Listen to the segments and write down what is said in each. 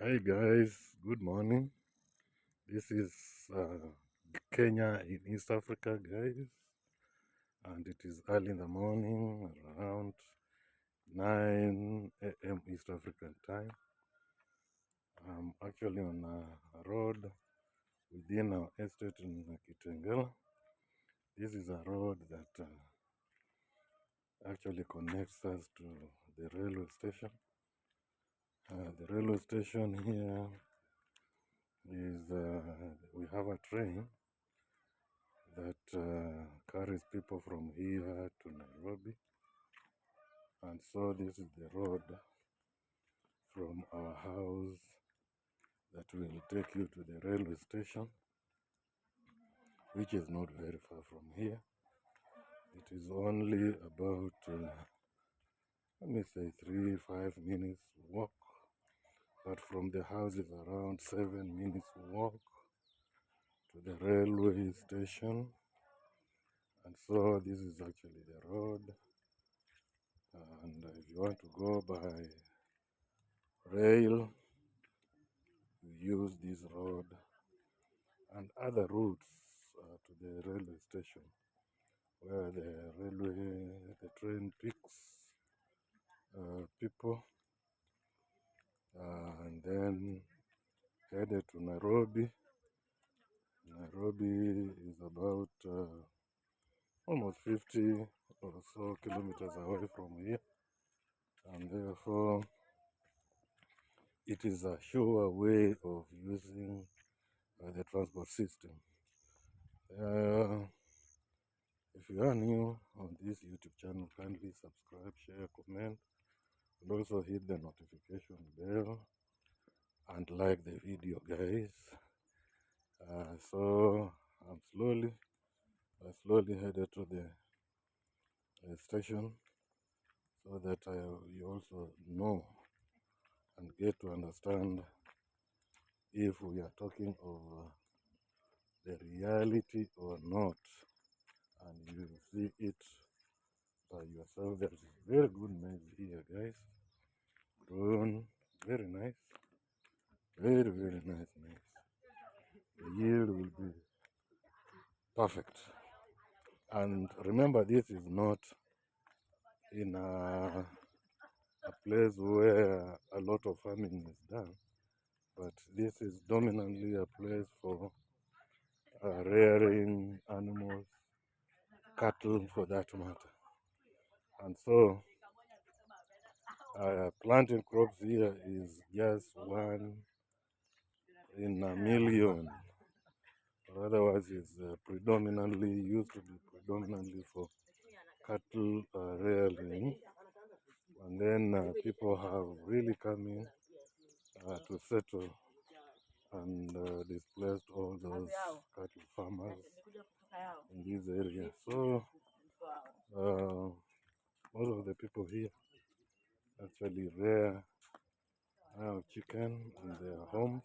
Hi guys, good morning. This is Kenya in East Africa, guys, and it is early in the morning, around 9 a.m. East African time. I'm actually on a road within our estate in Kitengela. This is a road that actually connects us to the railway station. The railway station here is, we have a train that carries people from here to Nairobi. And so this is the road from our house that will take you to the railway station, which is not very far from here. It is only about, let me say, 3-5 minutes walk. But from the house is around 7 minutes walk to the railway station. And so this is actually the road. And if you want to go by rail, you use this road and other routes to the railway station, where the train picks people and then headed to Nairobi. Nairobi is about almost 50 or so kilometers away from here, and therefore it is a sure way of using the transport system. If you are new on this YouTube channel, kindly subscribe, share, comment, and also hit the notification bell and like the video, guys. So I'm slowly headed to the station, so that you also know and get to understand if we are talking of the reality or not, and you will see it by yourself. There is very good maize here, guys. Grown, very nice, very nice maize. The yield will be perfect. And remember, this is not in a place where a lot of farming is done, but this is dominantly a place for rearing animals, cattle for that matter. And so planting crops here is just one in a million, or otherwise it's predominantly used to be predominantly for cattle rearing. And then people have really come in to settle and displaced all those cattle farmers in this area. So most of the people here actually rear chicken in their homes.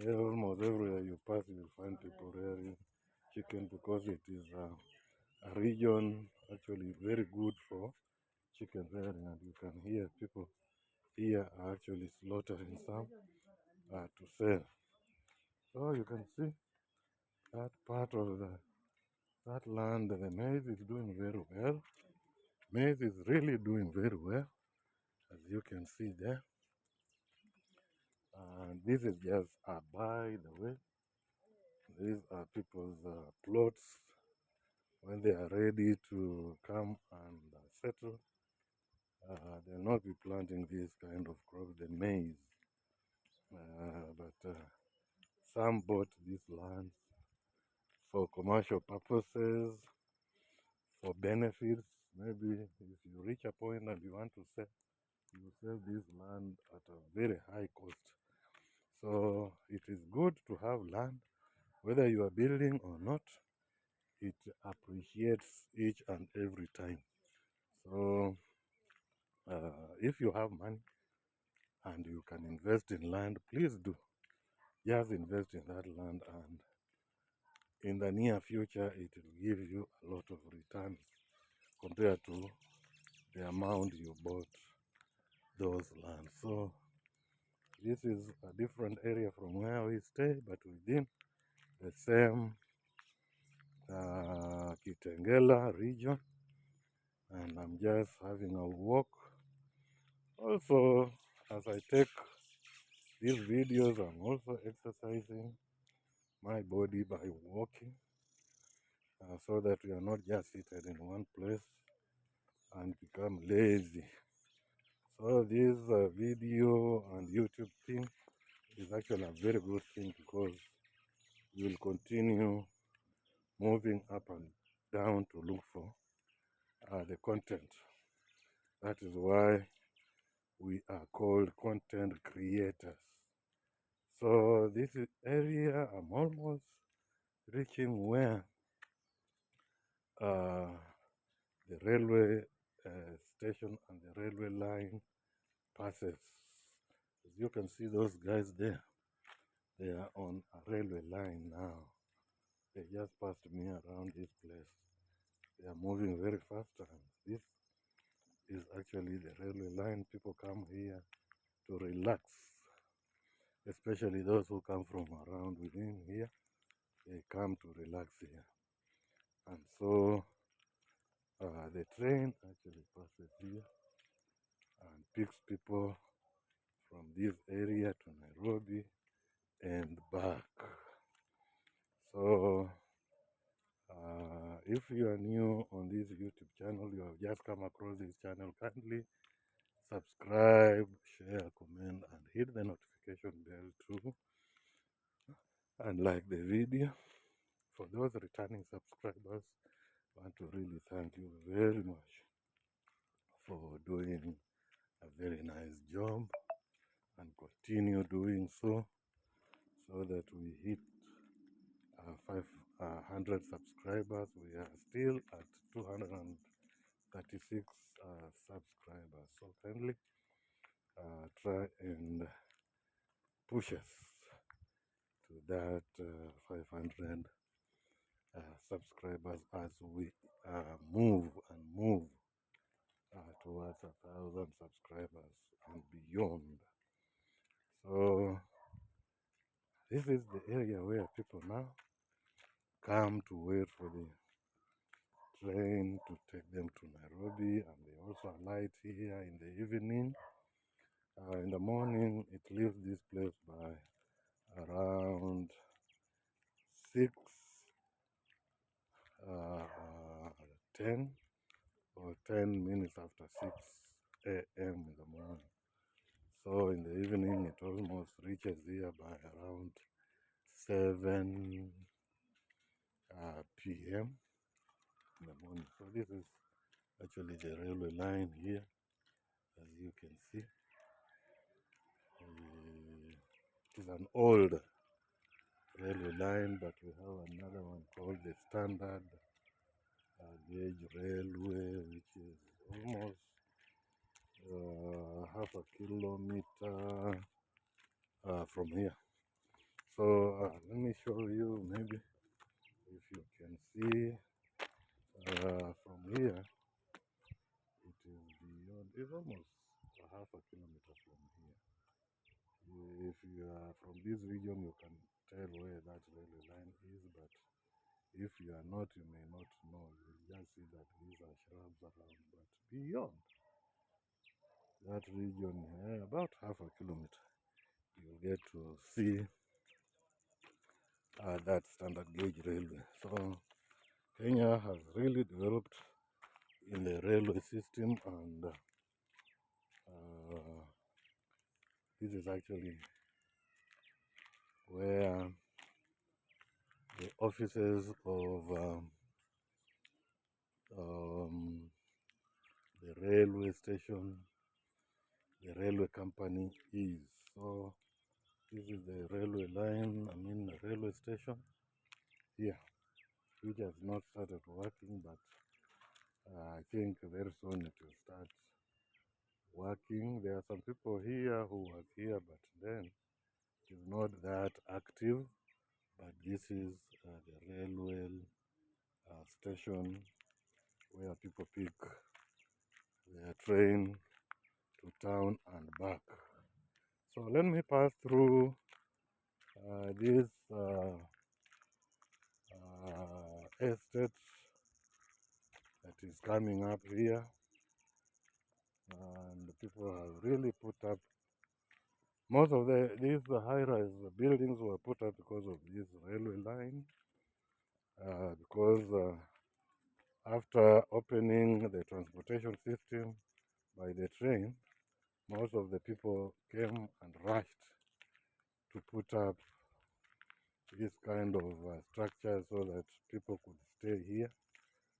Almost everywhere you pass, you'll find people rearing chicken, because it is a region actually very good for chicken rearing, and you can hear people here are actually slaughtering some to sell. So you can see that part of that land, the maize is doing very well. Maize is really doing very well, as you can see there. And this is just by the way. These are people's plots. When they are ready to come and settle, they'll not be planting this kind of crop, the maize. But some bought this land for commercial purposes, for benefits. Maybe if you reach a point and you want to sell, you sell this land at a very high cost. So it is good to have land, whether you are building or not. It appreciates each and every time. So if you have money and you can invest in land, please do. Just invest in that land, and in the near future it will give you a lot of returns compared to the amount you bought those lands. So This is a different area from where we stay, but within the same Kitengela region. And I'm just having a walk. Also, as I take these videos, I'm also exercising my body by walking, so that we are not just seated in one place and become lazy. So this video and YouTube thing is actually a very good thing, because we will continue moving up and down to look for the content. That is why we are called content creators. So this area, I'm almost reaching where the railway station and the railway line passes. As you can see, those guys there, they are on a railway line now. They just passed me around this place. They are moving very fast, and this is actually the railway line. People come here to relax, especially those who come from around within here. They come to relax here. And so the train actually passes here and picks people from this area to Nairobi and back. So if you are new on this YouTube channel, you have just come across this channel, kindly subscribe, share, comment, and hit the notification bell too, and like the video. For those returning subscribers, I want to really thank you very much for doing a very nice job, and continue doing so, so that we hit 500 subscribers. We are still at 236 subscribers. So kindly try and push us to that 500 subscribers, as we move towards 1,000 subscribers and beyond. So this is the area where people now come to wait for the train to take them to Nairobi, and they also alight here in the evening. In the morning, it leaves this place by around 6, 10 or 10 minutes after 6 a.m. in the morning. So in the evening, it almost reaches here by around 7 p.m. in the morning. So this is actually the railway line here, as you can see. It is an old railway line, but we have another one called the standard gauge railway, which is almost half a kilometer from here. So let me show you, maybe if you can see from here. It is beyond, it's almost a half a kilometer from here. If you are from this region, you can tell where that railway line is, but if you are not, you may not know. You will just see that these are shrubs around, but beyond that region, about half a kilometer, you get to see that standard gauge railway. So Kenya has really developed in the railway system, and this is actually where the offices of the railway station, the railway company is. So this is the railway line, the railway station here, which has not started working, but I think very soon it will start working. There are some people here who work here, but then it is not that active. But this is the railway station where people pick their train to town and back. So let me pass through this estate that is coming up here, and people have really put up. Most of these high-rise buildings were put up because of this railway line, because after opening the transportation system by the train, most of the people came and rushed to put up this kind of structure so that people could stay here.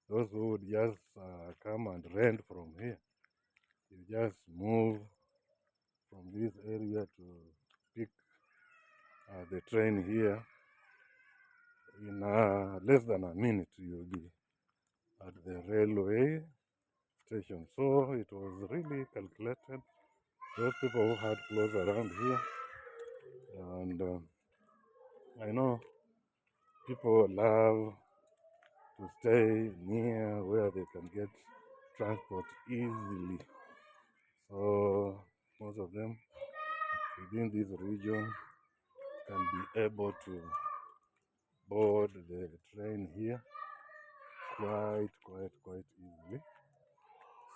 Those who would just come and rent from here, you just move from this area to pick the train here. In less than a minute, you'll be at the railway station. So it was really calculated. Those people who had clothes around here, and I know people love to stay near where they can get transport easily. So most of them within this region can be able to board the train here quite easily.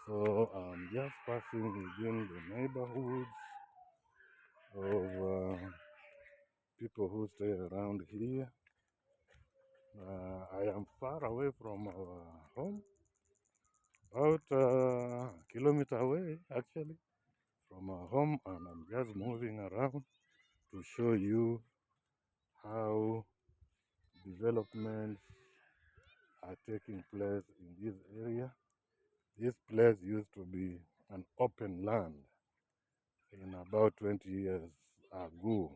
So I'm just passing within the neighborhoods of people who stay around here. I am far away from our home, about a kilometer away actually from our home, and I'm just moving around to show you how developments are taking place in this area. This place used to be an open land in about 20 years ago.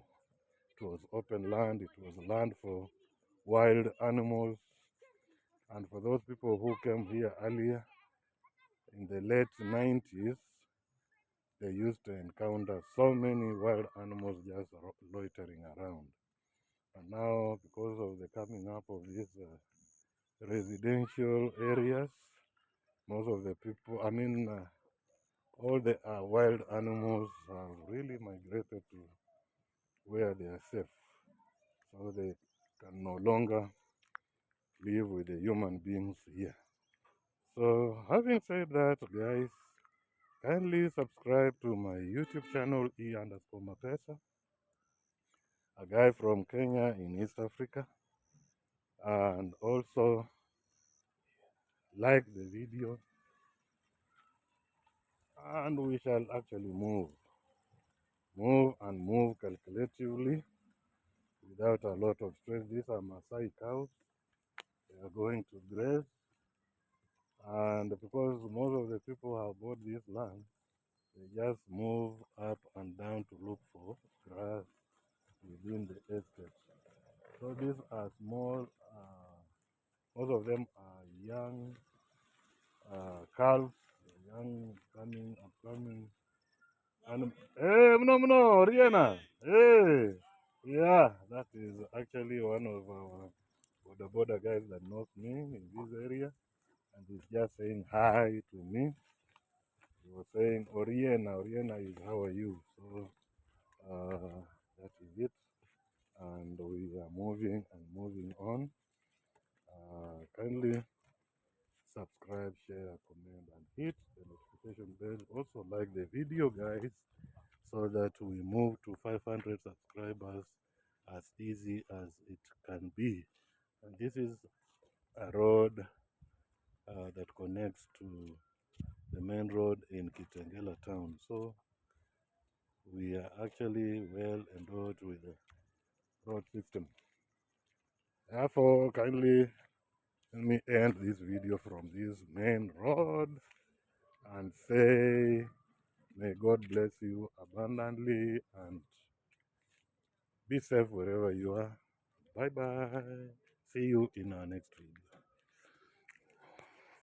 It was open land, it was land for wild animals. And for those people who came here earlier, in the late 90s, they used to encounter so many wild animals just loitering around. And now, because of the coming up of these residential areas, most of the people, all the wild animals have really migrated to where they are safe. So they can no longer live with the human beings here. So having said that, guys, kindly subscribe to my YouTube channel, E_Mapesa, a guy from Kenya in East Africa, and also like the video, and we shall actually move and move calculatively without a lot of stress. These are Maasai cows. They are going to graze, and because most of the people have bought this land, they just move up and down to look for grass within the estate. So these are small, most of them are young calves, young upcoming. And hey, no, Rihanna, hey, yeah, that is actually one of our border guys that knows me in this area, and he's just saying hi to me. He was saying, Oriena is how are you? So that is it, and we are moving on. Kindly subscribe, share, comment, and hit the notification bell. Also like the video, guys, so that we move to 500 subscribers as easy as it can be. And this is a road that connects to the main road in Kitengela town. So we are actually well enrolled with the road system. Therefore, kindly let me end this video from this main road and say, may God bless you abundantly and be safe wherever you are. Bye bye. See you in our next video.